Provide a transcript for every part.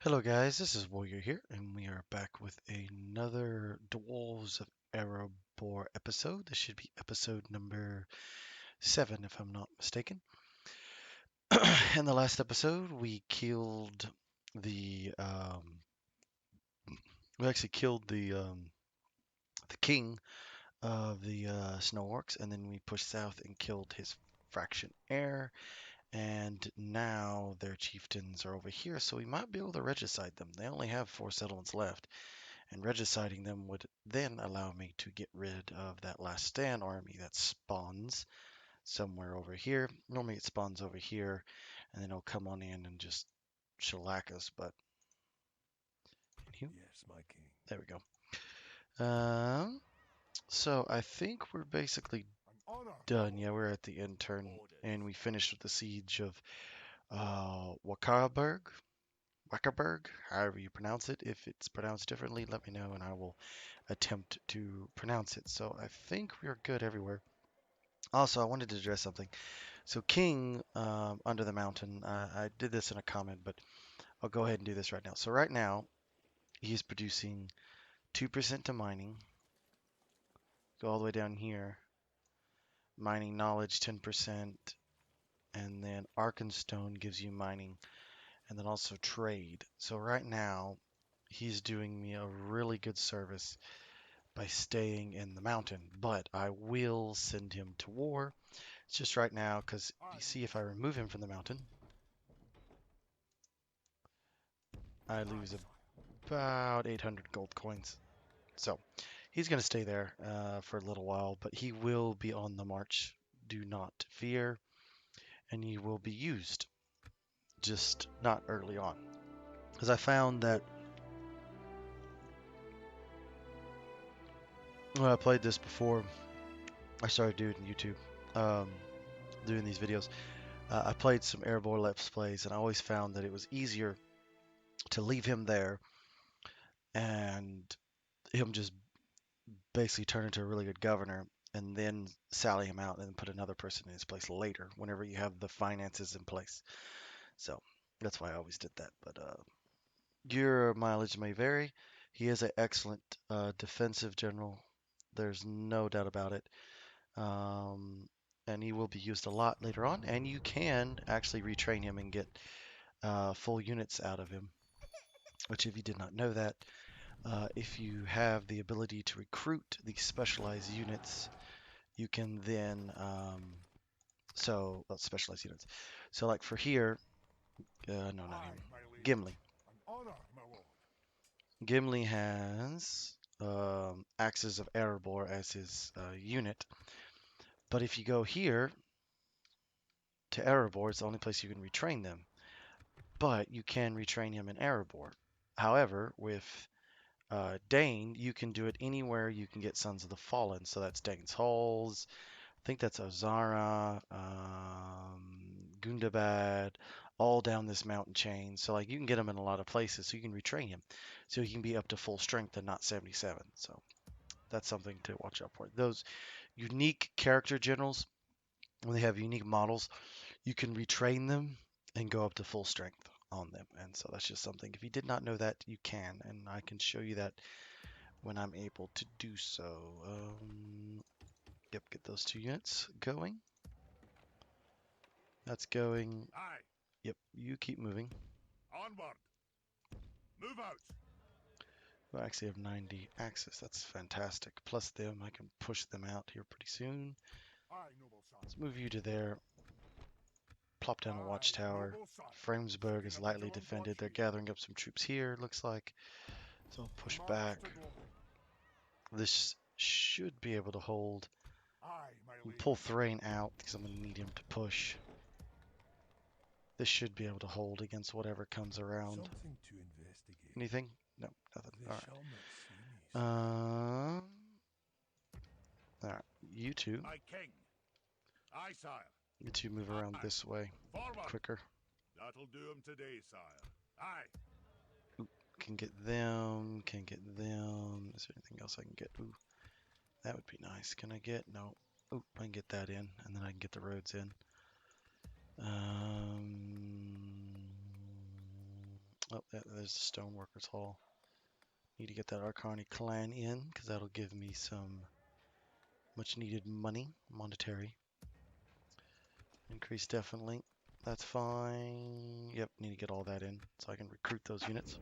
Hello guys, this is Warrior here, and we are back with another Dwarves of Erebor episode. This should be episode number 7, if I'm not mistaken. In the last episode, we killed the we actually killed the king of the Snow Orcs, and then we pushed south and killed his fraction heir. And now their chieftains are over here, so we might be able to regicide them. They only have 4 settlements left. And regiciding them would then allow me to get rid of that last stand army that spawns somewhere over here. Normally it spawns over here, and then it'll come on in and just shellac us, but Yes, my king. there we go. So I think we're basically An honor, my done. Yeah, lord. we're at the end turn, Orders. and we finished with the siege of Wackerberg. Wackerberg, however you pronounce it. If it's pronounced differently, let me know, and I will attempt to pronounce it. So I think we're good everywhere. Also, I wanted to address something. So King, under the mountain, I did this in a comment, but I'll go ahead and do this right now. So right now, he's producing 2% to mining. Go all the way down here. Mining knowledge 10%, and then Arkenstone gives you mining, and then also trade. So right now, he's doing me a really good service by staying in the mountain, but I will send him to war. It's just right now because you Aye, see, if I remove him from the mountain, I aye, lose sire. about 800 gold coins. So he's going to stay there for a little while, but he will be on the march. Do not fear, and he will be used, just not early on. Because I found that when I played this before, I started doing YouTube, um, doing these videos. I played some Erebor Let's Plays, and I always found that it was easier to leave him there and him just basically turn into a really good governor and then sally him out and then put another person in his place later whenever you have the finances in place. So that's why I always did that. But your mileage may vary. He is an excellent defensive general. There's no doubt about it. Um, and he will be used a lot later on. And you can actually retrain him and get full units out of him. Which, if you did not know that, if you have the ability to recruit these specialized units, you can then specialized units. So like for here, no, not him. Aye, my liege. Gimli. An honor, my lord. Gimli has Axes of Erebor as his unit. But if you go here to Erebor, it's the only place you can retrain them. But you can retrain him in Erebor. However, with Dane, you can do it anywhere you can get Sons of the Fallen. So that's Dane's Halls. I think that's Ozara, Gundabad, all down this mountain chain. So like you can get him in a lot of places, so you can retrain him, so he can be up to full strength and not 77. So that's something to watch out for. Those unique character generals, when they have unique models, you can retrain them and go up to full strength on them. And so that's just something. If you did not know that, you can, and I can show you that when I'm able to do so. Yep, get those 2 units going. That's going. Aye, Yep, you keep moving. onward. Move out. We actually have 90 access. That's fantastic. Plus them, I can push them out here pretty soon. Aye, noble son. Let's move you to there. Plop down a Aye, watchtower. noble son. Framesburg Setting is a lightly vigilant watch defended. They're here. gathering up some troops here, looks like. So I'll push March back. to Dublin. This should be able to hold. Aye, my And liege. pull Thrain out because I'm going to need him to push. This should be able to hold against whatever comes around. Something to investigate. Anything? No, nothing. They All shall not see me, right. sire. All right. You two. My king. Aye, sire. You two move around Aye. this way Forward. quicker. That'll do him today, sire. Aye. Ooh, can get them. Can get them. Is there anything else I can get? Ooh, that would be nice. Can I get? No. Ooh, I can get that in, and then I can get the roads in. Oh, there's the Stoneworkers Hall. Need to get that Arcani clan in because that'll give me some much needed money, monetary. Increase definitely. That's fine. Yep, need to get all that in so I can recruit those units.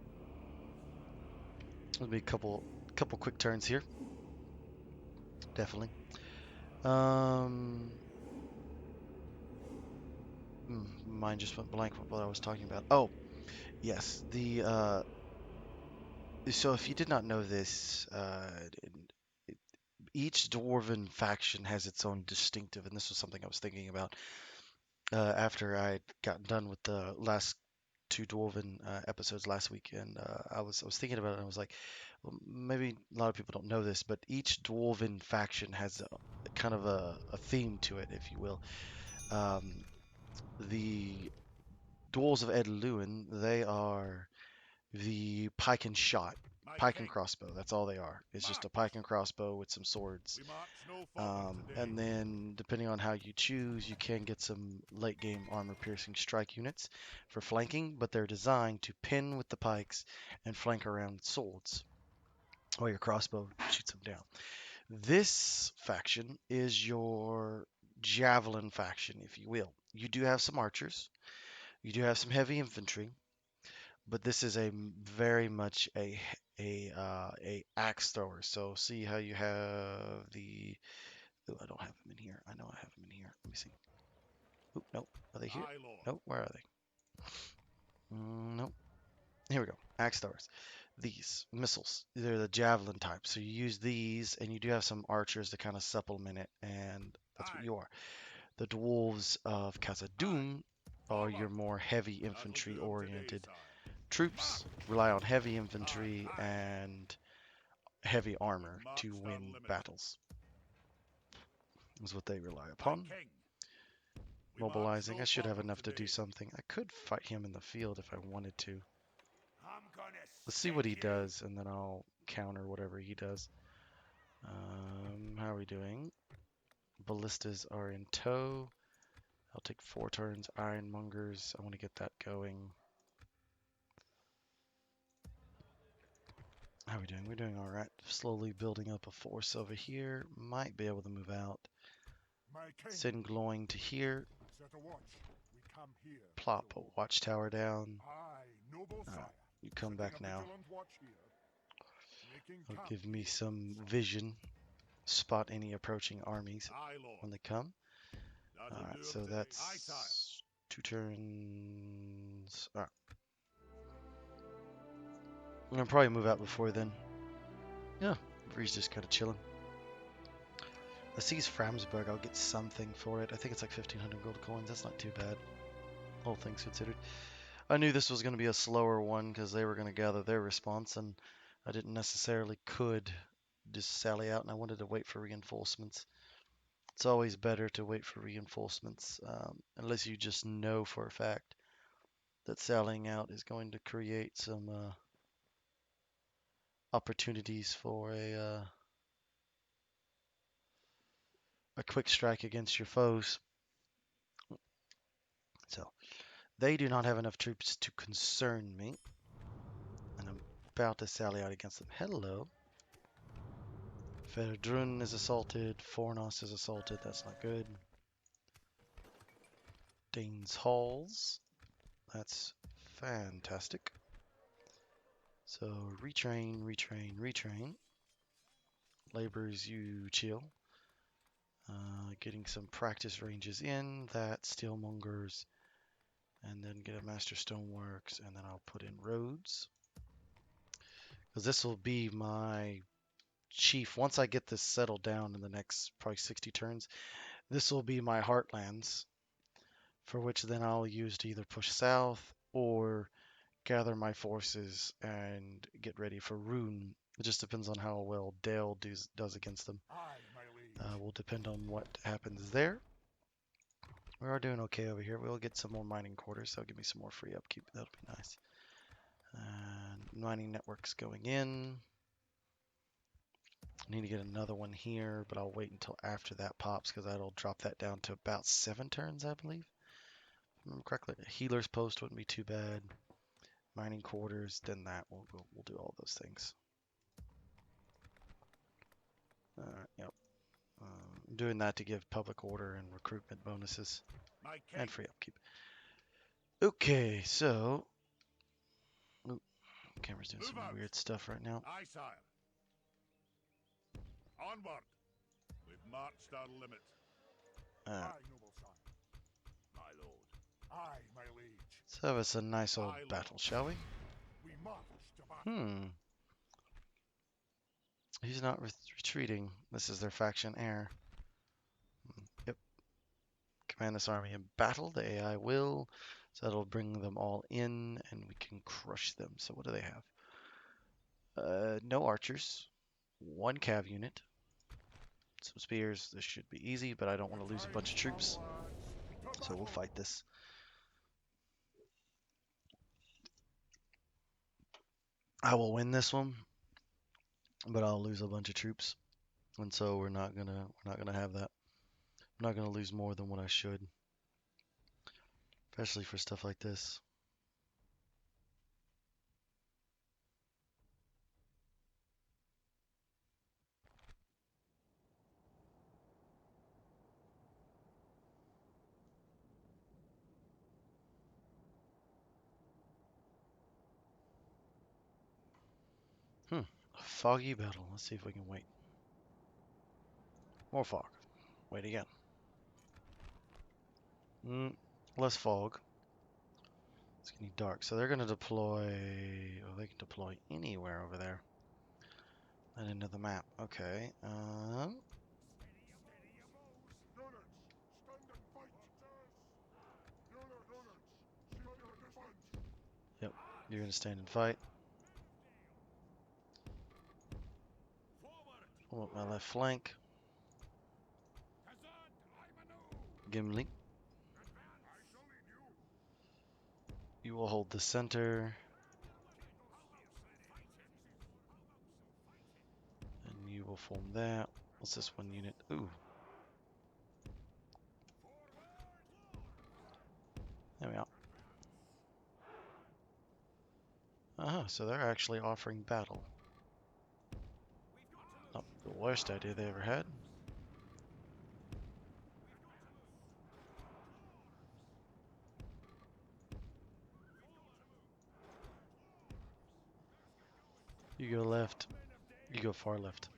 There'll be a couple quick turns here. Definitely. Um, Mine just went blank with what I was talking about. Oh, yes. So if you did not know this, each dwarven faction has its own distinctive, and this was something I was thinking about after I'd gotten done with the last two dwarven episodes last week, and I was thinking about it, and I was like, well, maybe a lot of people don't know this, but each dwarven faction has kind of a theme to it, if you will. Um, the dwarves of Ed Lewin, they are the pike and shot, My pike and king. crossbow. That's all they are. It's just a March. pike and crossbow with some swords. We march no further today. And then, depending on how you choose, you can get some late game armor piercing strike units for flanking, but they're designed to pin with the pikes and flank around with swords, while your crossbow shoots them down. This faction is your javelin faction, if you will. You do have some archers, you do have some heavy infantry, but this is a very much a axe thrower. So see how you have the. Oh, I don't have them in here. I know I have them in here. Let me see. Oh, no. Are they here? Aye, Lord. No, where are they? Nope. Here we go. Axe throwers. These missiles, they're the javelin type. So you use these, and you do have some archers to kind of supplement it, and that's what Aye. you are. The dwarves of Aye. Khazad-dûm are your Forward. more heavy That'll do infantry 'em today, oriented sire. troops. March. Rely on heavy Aye. infantry Aye. and heavy With armor to march win unlimited. battles. Is what they rely My upon. king. We march Mobilizing. I no should have further enough to do today. something. I could fight him in the field if I wanted to. I'm gonna Let's see what set he you. does, and then I'll counter whatever he does. How are we doing? Ballistas are in tow. I'll take 4 turns. Ironmongers. I want to get that going. How are we doing? We're doing all right. Slowly building up a force over here. Might be able to move out. My king. Send glowing to here. Set a watch. We come here. Plop a watchtower down. Aye, noble All sire. right, you come Setting back a now. vigilant watch here. Making It'll camp give me here. some vision. Spot any approaching armies Aye, Lord. when they come. That'll All do right, 'em so today. Aye, sire. that's 2 turns. All right. I'm gonna probably move out before then. Yeah, Bree's just kind of chilling. Let's seize Framesburg. I'll get something for it. I think it's like 1,500 gold coins. That's not too bad, all things considered. I knew this was going to be a slower one because they were going to gather their response, and I didn't necessarily could just sally out, and I wanted to wait for reinforcements. It's always better to wait for reinforcements, unless you just know for a fact that sallying out is going to create some opportunities for a quick strike against your foes. So they do not have enough troops to concern me, and I'm about to sally out against them. Hello. Verdrun is assaulted. Fornos is assaulted. That's not good. Dane's Halls. That's fantastic. So retrain, retrain, retrain. Laborers, you chill. Getting some practice ranges in. That Steelmongers. And then get a Master Stoneworks. And then I'll put in roads. Because this will be my chief. Once I get this settled down in the next probably 60 turns, this will be my heartlands. For which then I'll use to either push south or gather my forces and get ready for Rune. It just depends on how well Dale does against them. Aye, my liege. Will depend on what happens there. We are doing okay over here. We'll get some more mining quarters. That'll give me some more free upkeep. That'll be nice. And mining networks going in. I need to get another one here, but I'll wait until after that pops because that'll drop that down to about 7 turns, I believe. If I remember correctly. A healer's post wouldn't be too bad. Mining quarters, then that. We'll do all those things. Yep. I'm doing that to give public order and recruitment bonuses My and king. free upkeep. Okay, so ooh, camera's doing Move some out. weird stuff right now. Aye, sire. Onward. We've marched our limit. Uh, Aye, noble sire. My lord. Aye, my liege. let's have us a nice old Aye, battle, lord. shall we? We march to battle. He's not retreating. This is their faction heir. Yep. Command this army in battle. The AI will. So that'll bring them all in, and we can crush them. So what do they have? No archers. One cav unit. Some spears. This should be easy, but I don't want to lose a bunch of troops. So we'll fight this. I will win this one, but I'll lose a bunch of troops. And so we're not gonna have that. I'm not gonna lose more than what I should. Especially for stuff like this. A foggy battle. Let's see if we can wait. More fog. Wait again. Less fog. It's getting dark. So they're going to deploy... Oh, they can deploy anywhere over there. And into the map. Okay. Yep. You're going to stand and fight. Pull up my left flank. Gimli. You will hold the center. And you will form that. What's this one unit? Ooh. There we are. So they're actually offering battle. Not the worst idea they ever had. You go left. You go far left.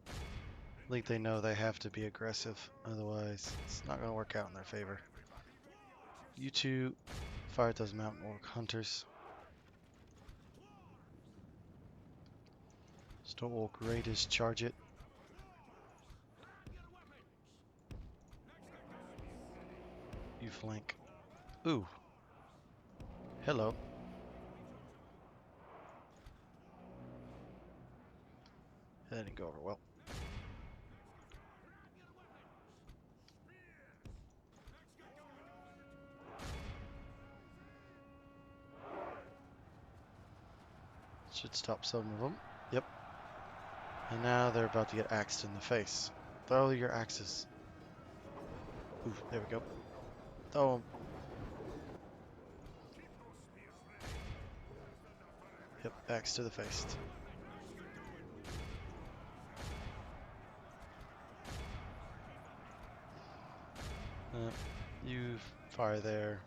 I think they know they have to be aggressive, otherwise it's not going to work out in their favor. You two fire at those mountain orc hunters. Stone orc raiders charge it. You flank. Ooh. Hello. That didn't go over well. Should stop some of them. Yep. And now they're about to get axed in the face. Throw your axes. Ooh, there we go. Throw them. Yep, axe to the face. You fire there.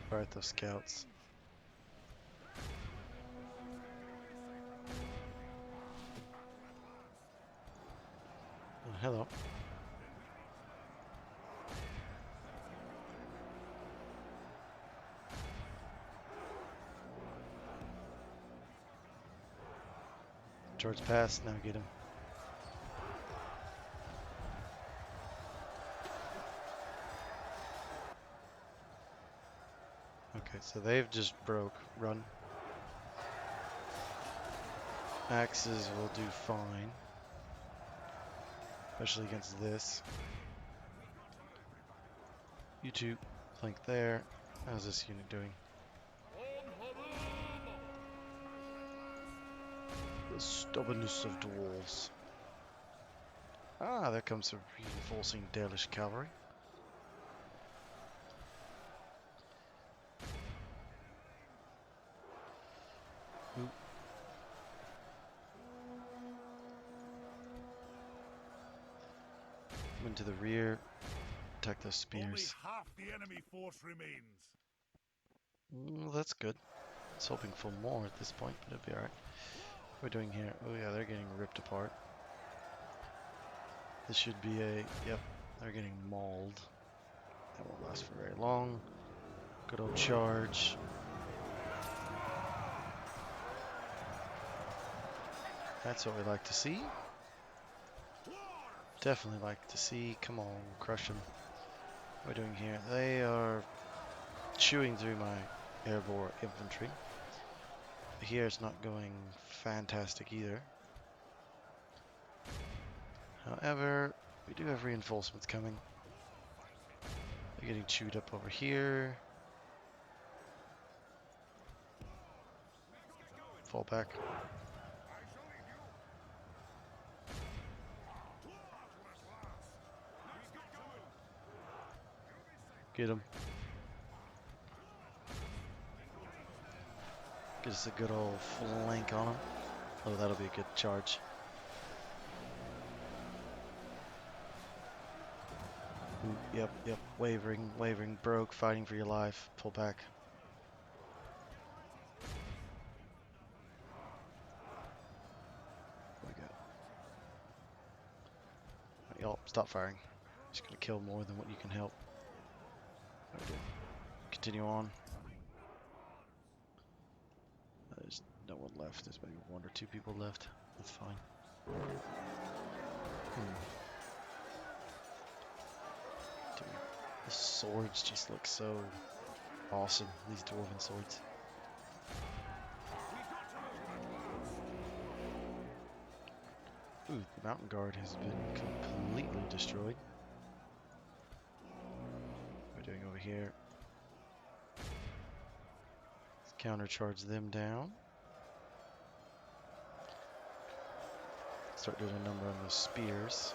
Fire at those scouts. Oh, hello. George passed, now get him. Okay, so they've just broke. Run. Axes will do fine. Especially against this. You two flank there. How's this unit doing? The stubbornness of dwarves. Ah, there comes the reinforcing Dalish cavalry. Ooh. Into the rear. Attack those spears. Only half the enemy force remains. That's good. I was hoping for more at this point, but it'll be alright. What are we doing here? Oh yeah, they're getting ripped apart. This should be a... Yep, they're getting mauled. That won't last for very long. Good old charge. That's what we like to see. Definitely like to see. Come on, crush them. What are we doing here? They are chewing through my Erebor infantry. Here it's not going fantastic either. However, we do have reinforcements coming. They're getting chewed up over here. Fall back. Get him. Get us a good old flank on him. Oh, that'll be a good charge. Ooh, yep. Wavering, broke, fighting for your life. Pull back. What we got? Right, y'all, stop firing. Just gonna kill more than what you can help. What do we do? Continue on. There's no one left. There's maybe one or two people left. That's fine. Dude, the swords just look so awesome. These dwarven swords. Ooh, the mountain guard has been completely destroyed. What are we doing over here? Let's countercharge them down. Start doing a number on the spears.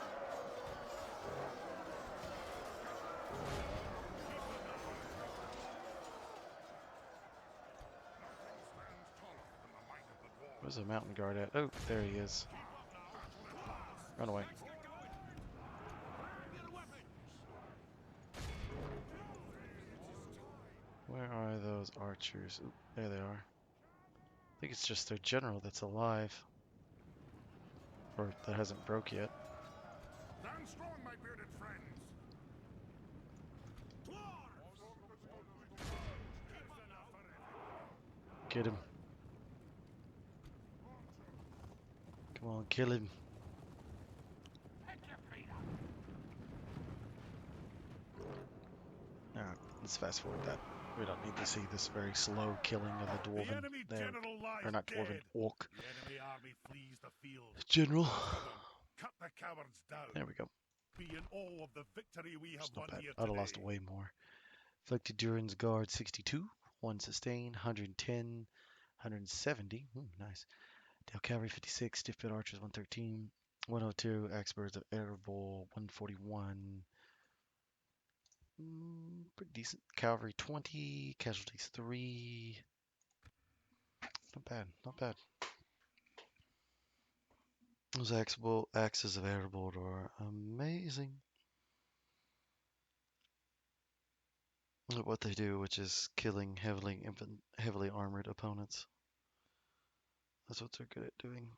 Where's the mountain guard at? Oh, there he is. Run away. Where are those archers? Ooh, there they are. I think it's just their general that's alive. Or that hasn't broke yet. Stand strong, my bearded friends. Get him. Come on, kill him. Alright, let's fast forward that. We don't need to see this very slow killing of the The dwarven enemy there. general lies Or not dead. dwarven, orc. The enemy army flees the field. General. Cover them. Cut the cowards down. There we go. Be in awe of the victory we have It's not won bad. here I'd have today. lost way more. Afflicted Durin's Guard 62. 1 sustain. 110. 170. Nice. Dale Cavalry 56. Stiff Bit Archers 113. 102. Axe Birds of Erebor 141. Pretty decent. Cavalry 20. Casualties 3. Not bad. Not bad. Those axes of Erebor are amazing. Look what they do, which is killing heavily armored opponents. That's what they're good at doing.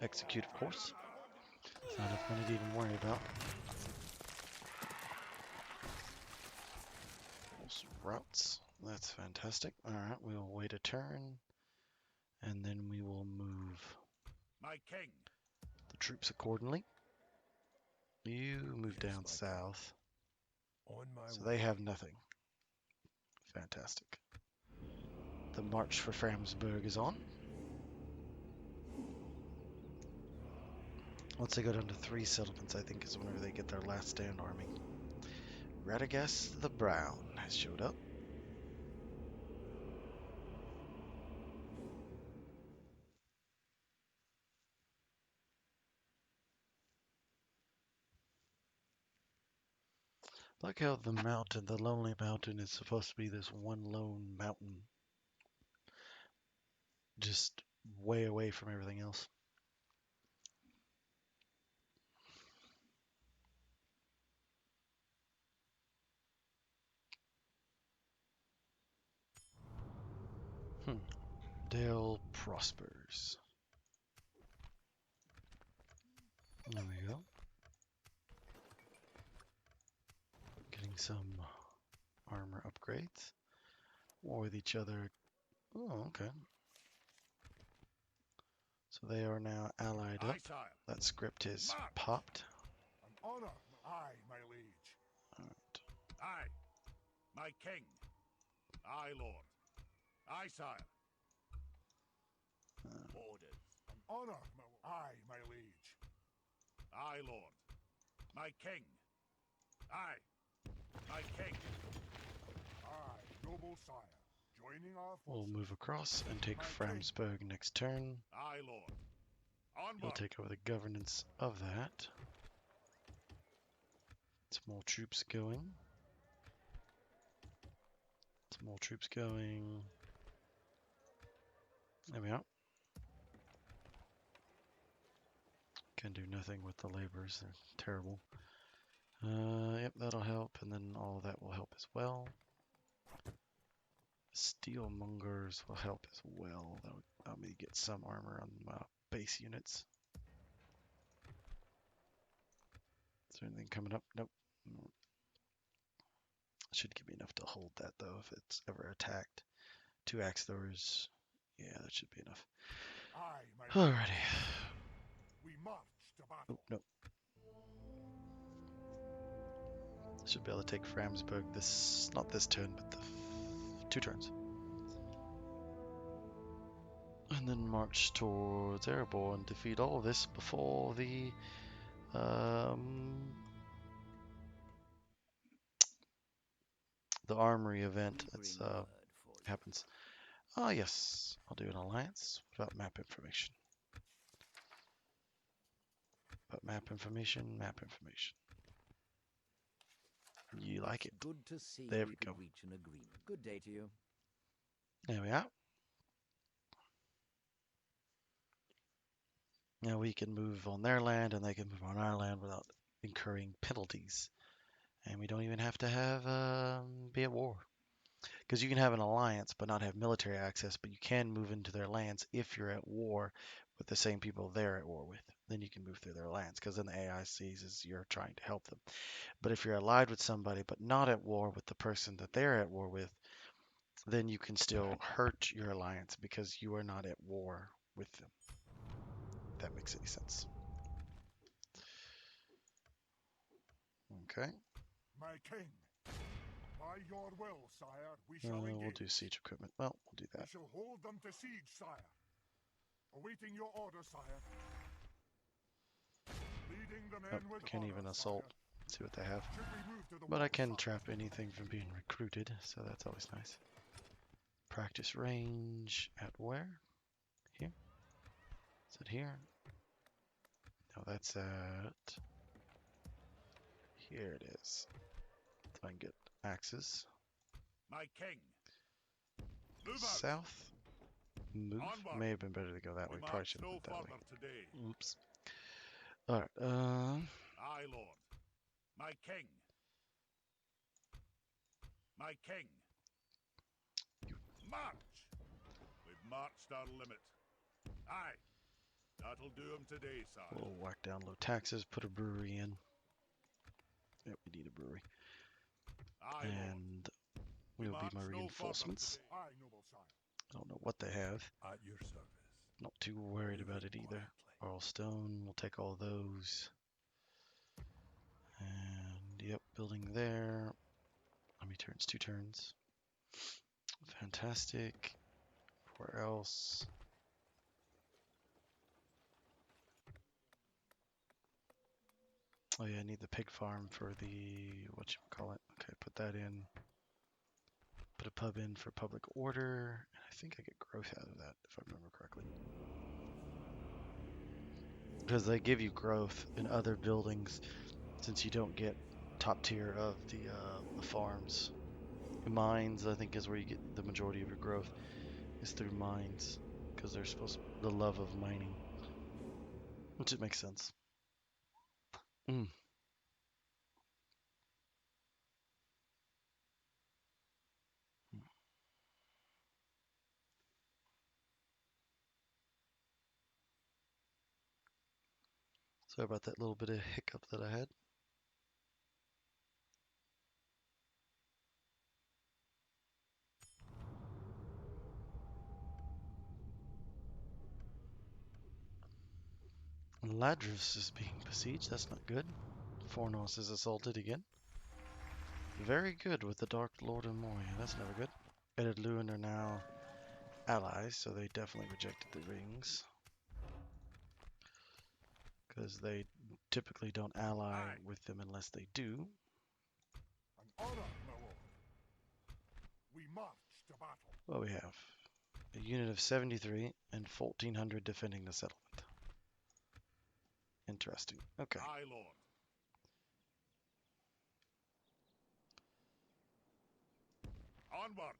Execute, of course. It's not enough money to even worry about. Routes. That's fantastic. Alright, we'll wait a turn. And then we will move My king. the troops accordingly. You move Yes, down my south. king. On my So way. they have nothing. Fantastic. The march for Framesburg is on. Once they go down to 3 settlements, I think is whenever they get their last stand army. Radagast the Brown has showed up. Like how the mountain, the lonely mountain, is supposed to be this one lone mountain, just way away from everything else. Dale prospers. There we go. Getting some armor upgrades. War with each other. Oh, okay. So they are now allied up. Aye, sire. That script is March. popped. An honor. Aye, my liege. Alright. Aye. My king. Aye, lord. Aye, sire. Orders. An honor. Aye, my liege. Aye, lord. My king. Aye. My king. Aye, noble sire. Joining our We'll forces. move across and take My king. Framesburg next turn. Aye, lord. We'll Onward. take over the governance of that. Some more troops going. Some more troops going. There we are. Can do nothing with the laborers. They're terrible. Yep, that'll help, and then all of that will help as well. Steelmongers will help as well. That'll allow me to get some armor on my base units. Is there anything coming up? Nope. Should give me enough to hold that though if it's ever attacked. 2 axe throwers. Yeah, that should be enough. Aye, my Alrighty. We march to battle. Oh, nope. Should be able to take Framesburg this, not this turn, but the 2 turns. And then march towards Erebor and defeat all of this before the armory event that's happens. Ah, yes, I'll do an alliance. What about map information? Map information. You like it? Good to see There we we could go. reach an agreement. Good day to you. There we are. Now we can move on their land and they can move on our land without incurring penalties. And we don't even have to have be at war. Because you can have an alliance but not have military access, but you can move into their lands if you're at war with the same people they're at war with. Then you can move through their lands because then the AI sees as you're trying to help them. But if you're allied with somebody but not at war with the person that they're at war with, then you can still hurt your alliance because you are not at war with them. If that makes any sense. Okay. My king. By your will, sire, we shall engage. We'll do siege equipment. Well, we'll do We that. shall hold them to siege, sire. Awaiting your order, sire. Leading the men with Can't honor, even sire. assault. See what they have. Should we move to the But I wall, can sire? trap anything from being recruited, so that's always nice. Practice range at where? Here? Is it here? No, that's at... Here it is. So I can get axes. My king. Move out. South. Move. Onward. May have been better to go that way. We Probably march should have no went that way. further today. Oops. Alright, Aye, lord. My king. My king. March. We've marched our limit. Aye. That'll do 'em today, sire. we'll whack down low taxes, put a brewery in. Yep, we need a brewery. Aye, lord. And We we'll be march my no further reinforcements. today. Aye, noble sire. I don't know what they have. At your service. Not too worried Move about it it either. quietly. All stone, we'll take all those. And yep, building there. How many turns? 2 turns. Fantastic. Where else? Oh yeah, I need the pig farm for the whatchamacallit. Okay, put that in. Put a pub in for public order. And I think I get growth out of that, if I remember correctly. Because they give you growth in other buildings since you don't get top tier of the farms. Mines, I think, is where you get the majority of your growth, is through mines. Because they're supposed to, the love of mining. Which it makes sense. Mm. Sorry about that little bit of hiccup that I had. Ladros is being besieged. That's not good. Fornos is assaulted again. Very good with the Dark Lord and Moria. That's never good. Edit Lewin are now allies, so they definitely rejected the rings. Because they typically don't ally with them unless they do. An honor, my lord. We march to battle. What we have? A unit of 73 and 1,400 defending the settlement. Interesting. Okay. Aye, lord. Onward.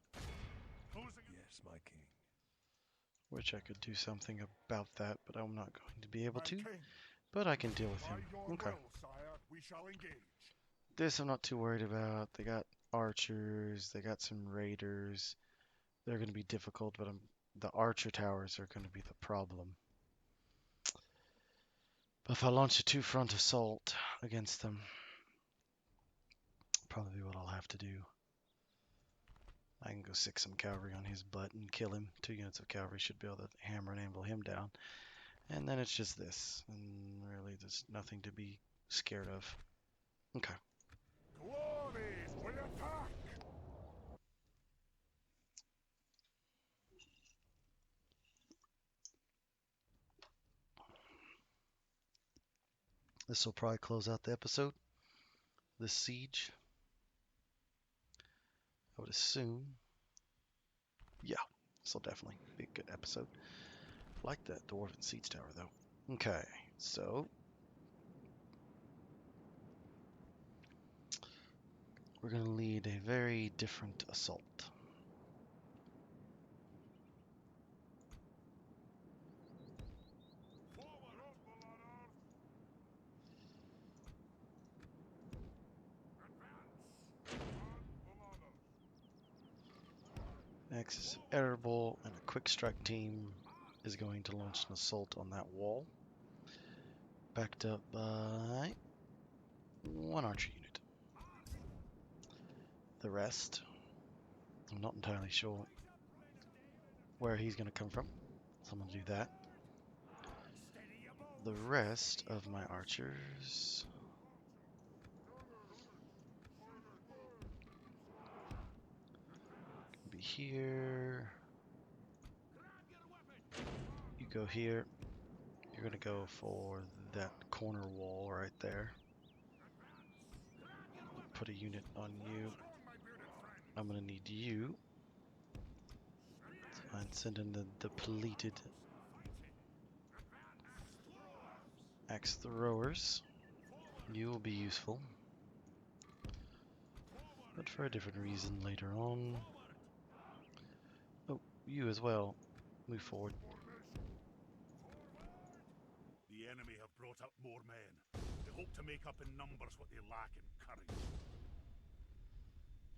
Closing. Yes, my king. Wish I could do something about that, but I'm not going to be able My to. king. But I can deal with By him. your Okay. will, sire, we shall engage. This I'm not too worried about. They got archers. They got some raiders. They're going to be difficult, but the archer towers are going to be the problem. But if I launch a two-front assault against them, probably what I'll have to do. I can go sick some cavalry on his butt and kill him. 2 units of cavalry should be able to hammer and anvil him down. And then it's just this. And really, there's nothing to be scared of. Okay. Glory, we attack! This will probably close out the episode. This siege. I would assume. Yeah, this will definitely be a good episode. Like that dwarven siege tower, though. Okay, so we're going to lead a very different assault. Axis of Erebor and a quick strike team is going to launch an assault on that wall. Backed up by 1 archer unit. The rest, I'm not entirely sure where he's going to come from. So I'm going to do that. The rest of my archers can be here. You go here. You're going to go for that corner wall right there. Put a unit on you. I'm going to need you. And send in the depleted axe throwers. You will be useful, but for a different reason later on. Oh, you as well. Move forward. The enemy have brought up more men. They hope to make up in numbers what they lack in courage.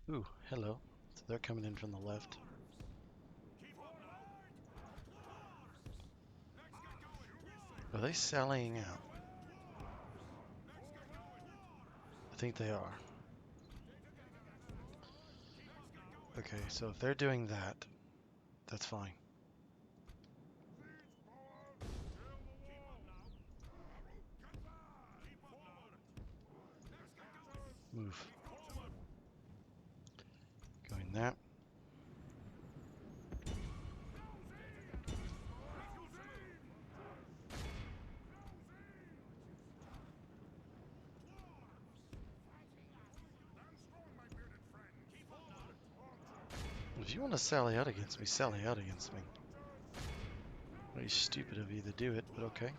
Ooh, hello. So they're coming in from the left. Are they sallying out? I think they are. Okay, so if they're doing that, That's fine. Move. Going that. If you want to sally out against me, sally out against me. Very stupid of you to do it, but okay.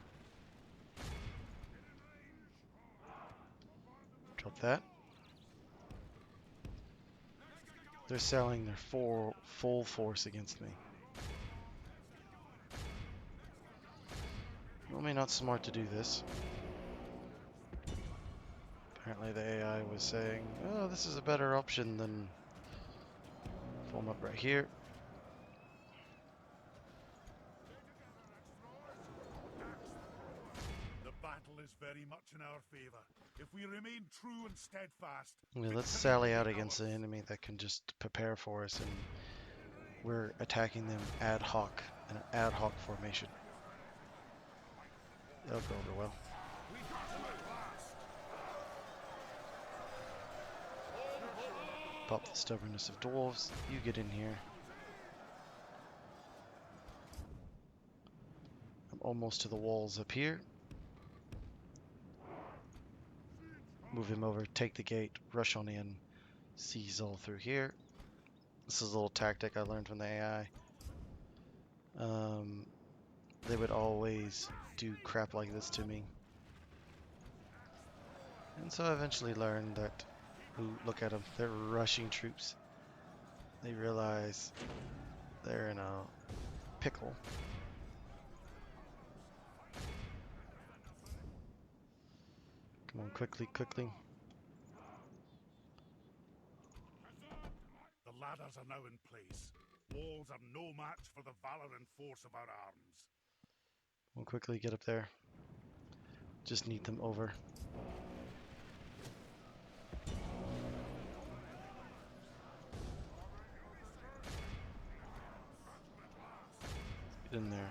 Drop that. They're sallying their full force against me. Well, maybe not smart to do this. Apparently the AI was saying, oh, this is a better option than form up right here. The battle is very much in our favor. If we remain true and steadfast, Yeah, let's victory sally will out be against ours. an enemy that can just prepare for us, and we're attacking them ad hoc in an ad hoc formation. That'll go over well. Pop the stubbornness of dwarves. You get in here. I'm almost to the walls up here. Move him over, take the gate, rush on in, seize all through here. This is a little tactic I learned from the AI. They would always do crap like this to me. And so I eventually learned that, ooh, look at them, they're rushing troops. They realize they're in a pickle. Come on, quickly, quickly. The ladders are now in place. Walls are no match for the valor and force of our arms. We'll quickly get up there. Just need them over. Get in there.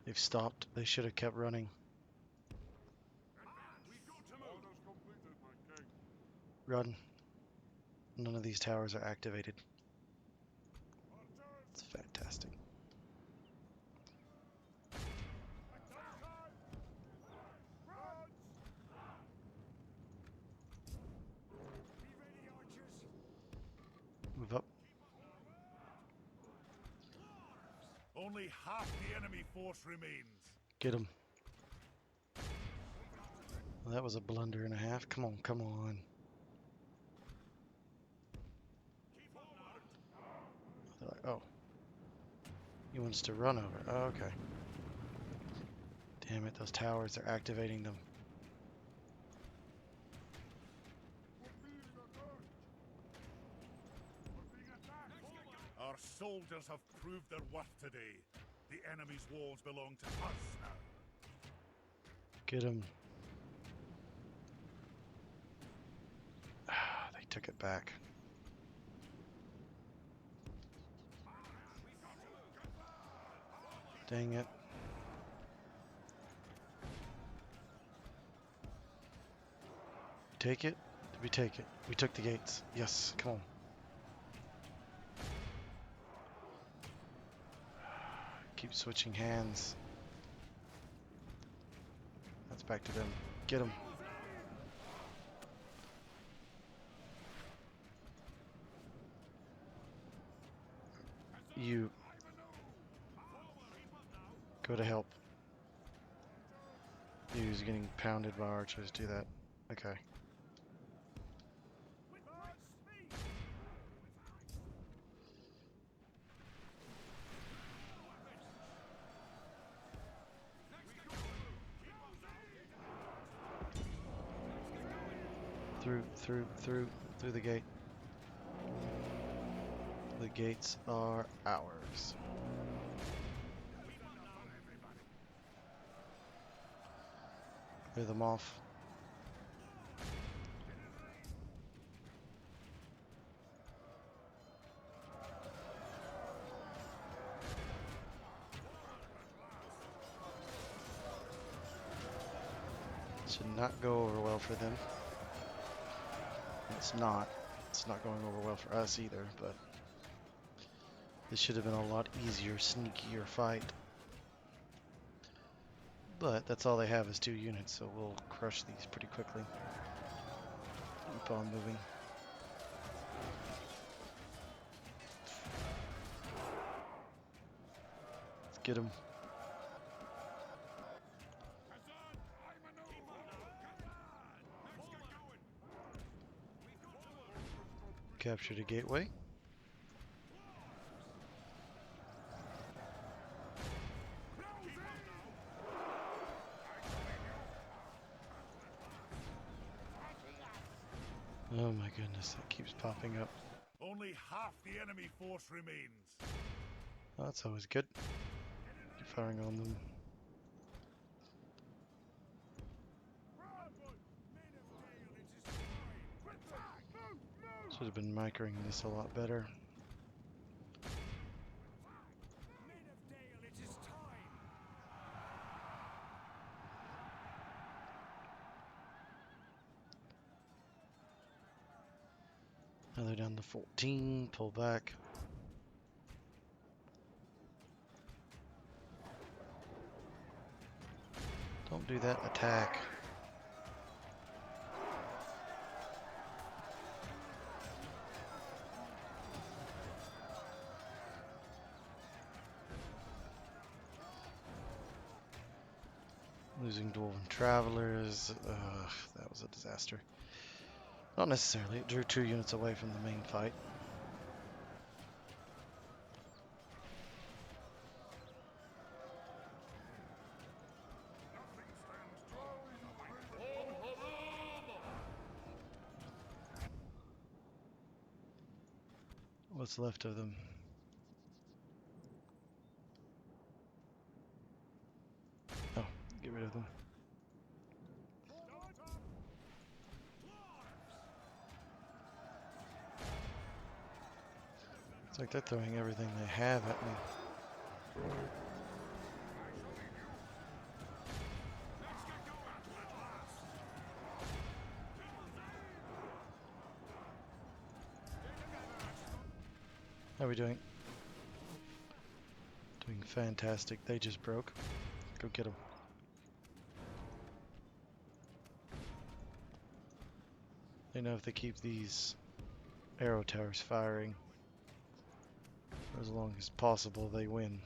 They've stopped. They should have kept running. Run. None of these towers are activated. It's fantastic. Move up. Only half the enemy force remains. Get him. Well, that was a blunder and a half. Come on, come on. They're like, oh. He wants to run over. Oh, okay. Damn it, those towers, they're activating them. Our soldiers have proved their worth today. The enemy's walls belong to us now. Get him. They took it back. Dang it. Take it? Did we take it? We took the gates. Yes, come on. Keep switching hands. That's back to them. Get them. You. Go to help. He's getting pounded by archers. Do that. Okay. Through the gate. The gates are ours. Clear them off. Should not go over well for them. It's not. It's not going over well for us either, but this should have been a lot easier, sneakier fight. But that's all they have is 2 units, so we'll crush these pretty quickly. Keep on moving. Let's get them. Captured a gateway. Oh my goodness, that keeps popping up. Only half the enemy force remains. Oh, that's always good. Keep firing on them. Should have been microing this a lot better. Now they're down to 14. Pull back. Don't do that. Attack. Losing Dwarven Travelers. That was a disaster. Not necessarily. It drew 2 units away from the main fight. What's left of them? Oh, get rid of them. It's like they're throwing everything they have at me. How are we doing? Doing fantastic. They just broke. Go get them. They know if they keep these arrow towers firing for as long as possible, they win.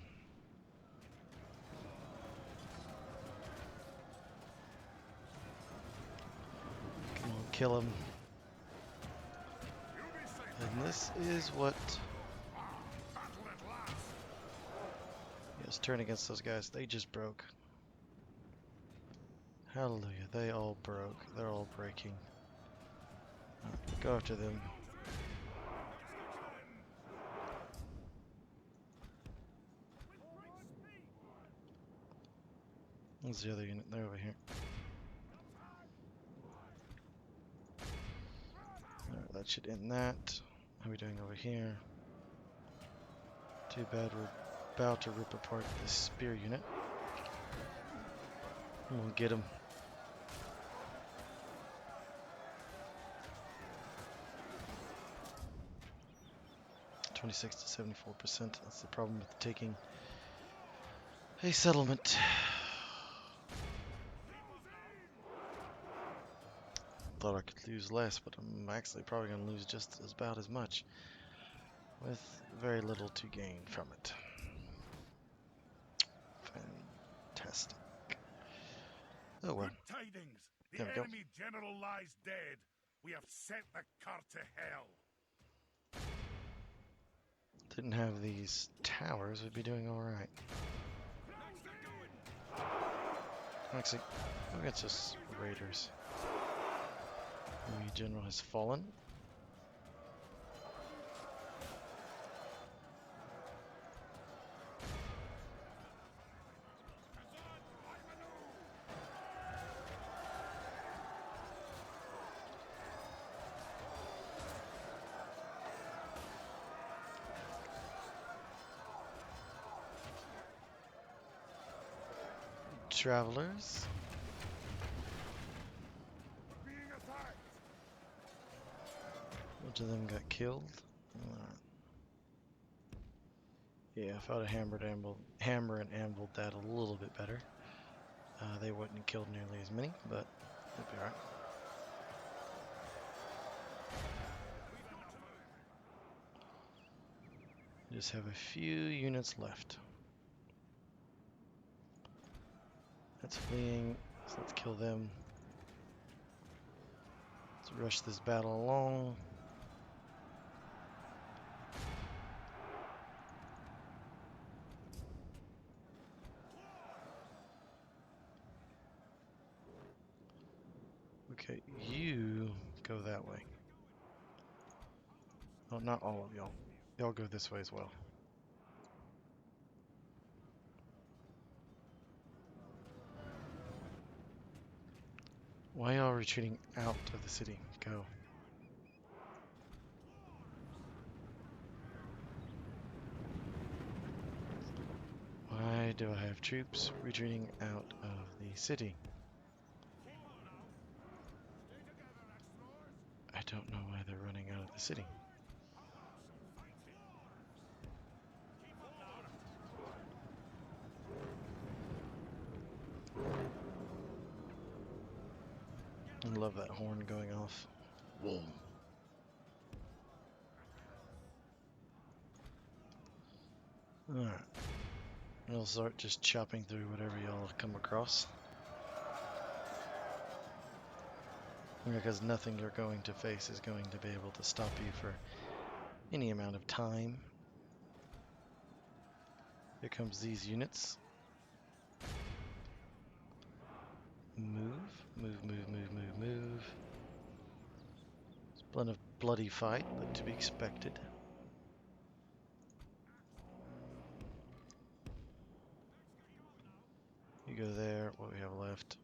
Come on, kill them. And this is what... Yes, turn against those guys. They just broke. Hallelujah. They all broke. They're all breaking. Go after them. There's the other unit. They're over here. Alright, that should end that. How are we doing over here? Too bad we're about to rip apart this spear unit. We'll get him. (26 to 74%). That's the problem with taking a settlement. Thought I could lose less, but I'm actually probably going to lose just about as much, with very little to gain from it. Fantastic. Oh well. Good tidings. The There we go. enemy general lies dead. We have sent the cart to hell. Didn't have these towers, we'd be doing alright. Actually, look at just raiders. The general has fallen. travelers. A bunch of them got killed. Yeah, if I'd have hammer and anviled that a little bit better, they wouldn't have killed nearly as many, but it'd be alright. Just have a few units left. That's fleeing, so let's kill them. Let's rush this battle along. Okay, you go that way. Oh, not all of y'all. Y'all go this way as well. Why y'all retreating out of the city? Go. Why do I have troops retreating out of the city? I don't know why they're running out of the city. I love that horn going off. Whoa. Alright. I'll start just chopping through whatever y'all come across. Because nothing you're going to face is going to be able to stop you for any amount of time. Here comes these units. Move. It's been a bloody fight, but to be expected. You go there, what we have left.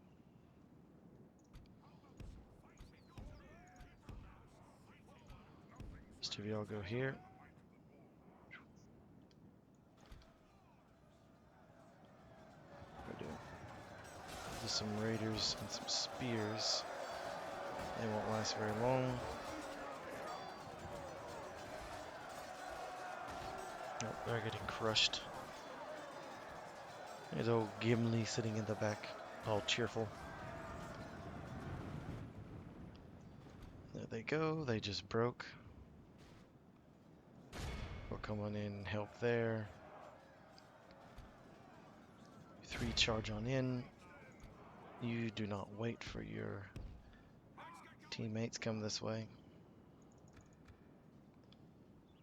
Rest of y'all go here. Just some raiders and some spears. They won't last very long. Oh, they're getting crushed. There's old Gimli sitting in the back, all cheerful. There they go, they just broke. We'll come on in and help there. 3 charge on in. You do not wait for your teammates, come this way.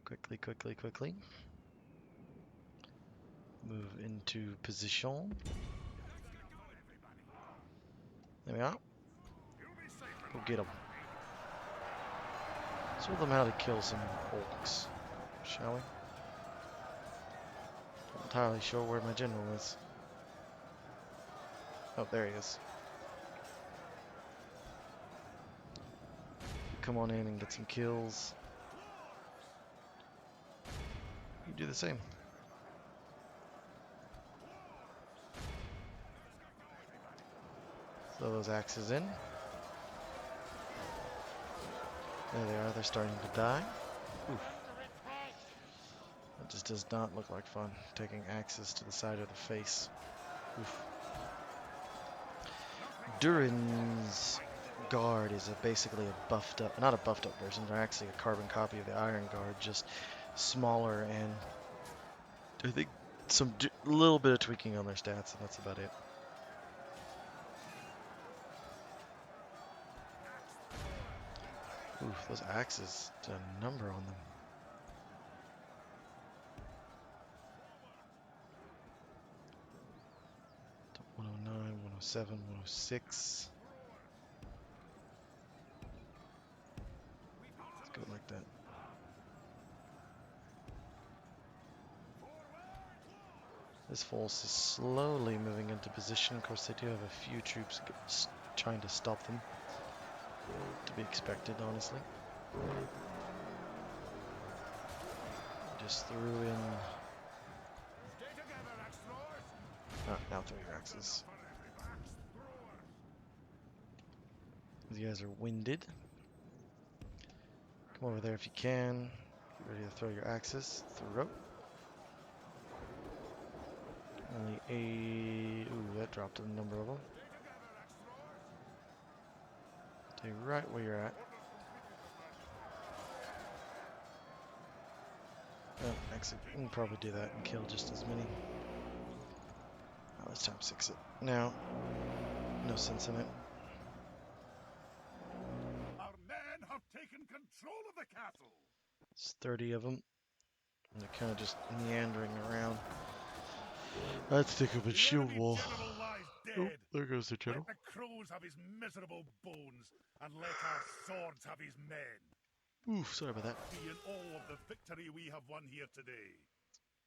Quickly. Move into position. There we are. Go get them. Show them how to kill some orcs, shall we? Not entirely sure where my general is. Oh, there he is. Come on in and get some kills. You do the same. Throw those axes in. There they are, they're starting to die. Oof. That just does not look like fun, taking axes to the side of the face. Oof. Durin's Guard is basically a buffed up, not a buffed up version, they're actually a carbon copy of the Iron Guard, just smaller and I think some little bit of tweaking on their stats, and that's about it. Oof, those axes did a number on them. Top 109, 107, 106. Let's go like that. This force is slowly moving into position. Of course, they do have a few troops trying to stop them. To be expected, honestly. Just threw in... Ah, now throw your axes. because you guys are winded. Come over there if you can. Get ready to throw your axes. Throw. Only a... Ooh, that dropped a number of them. Stay right where you're at. Oh, actually, we can probably do that and kill just as many. Oh, let's time 6 it. Now, no sense in it. Our men have taken control of the castle. It's 30 of them. And they're kind of just meandering around. Let's take up a The shield enemy wall. general lies Oh, dead. there goes the general. Let the crows have his miserable bones, and let our swords have his men. Oof, sorry about that. Be in awe of the victory we have won here today.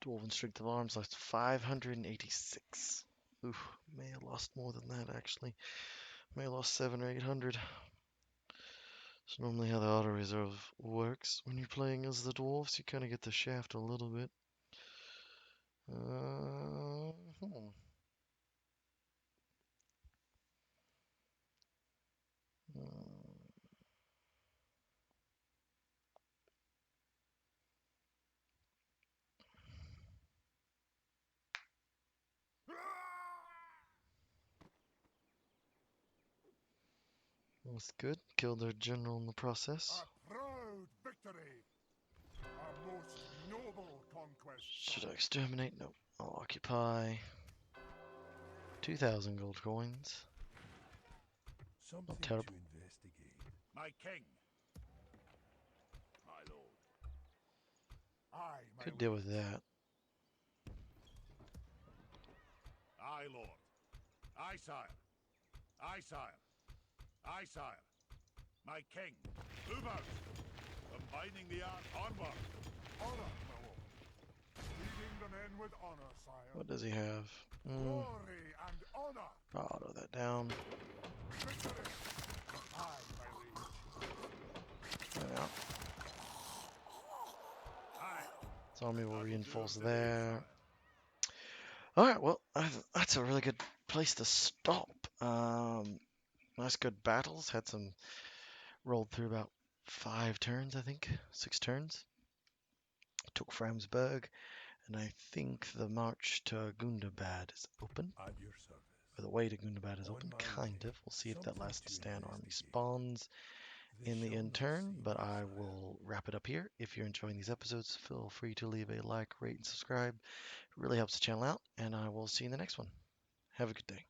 Dwarven strength of arms lost 586. Oof, may have lost more than that actually. May have lost 700 or 800. It's normally how the auto reserve works. When you're playing as the dwarves, you kind of get the shaft a little bit. Hmm. That's good. Killed their general in the process. A proud victory. A most noble conquest. Should I exterminate? No. I'll occupy. 2,000 gold coins. Something Not terrible. to investigate. My king. My lord. Aye, my Could deal liege. with that. Aye, lord. Aye, sire. Aye, sire. Aye, sire. My king. Move out. Combining the art onward. Honor, my lord. Leading the men with honor, sire. What does he have? Glory and honor. I'll auto that down. Victory. Aye, my liege. Right out. Aye. Army will That'll do reinforce today, there. sire. Alright, well, that's a really good place to stop. Nice good battles. Had some rolled through about 5 turns, I think. 6 turns. Took Framesburg, and I think the march to Gundabad is open. At your service. Or the way to Gundabad is On open, my kind way. of. We'll see if that Something last to stand army investigate. spawns in the end shall turn, see, but I sire. will wrap it up here. If you're enjoying these episodes, feel free to leave a like, rate, and subscribe. It really helps the channel out, and I will see you in the next one. Have a good day.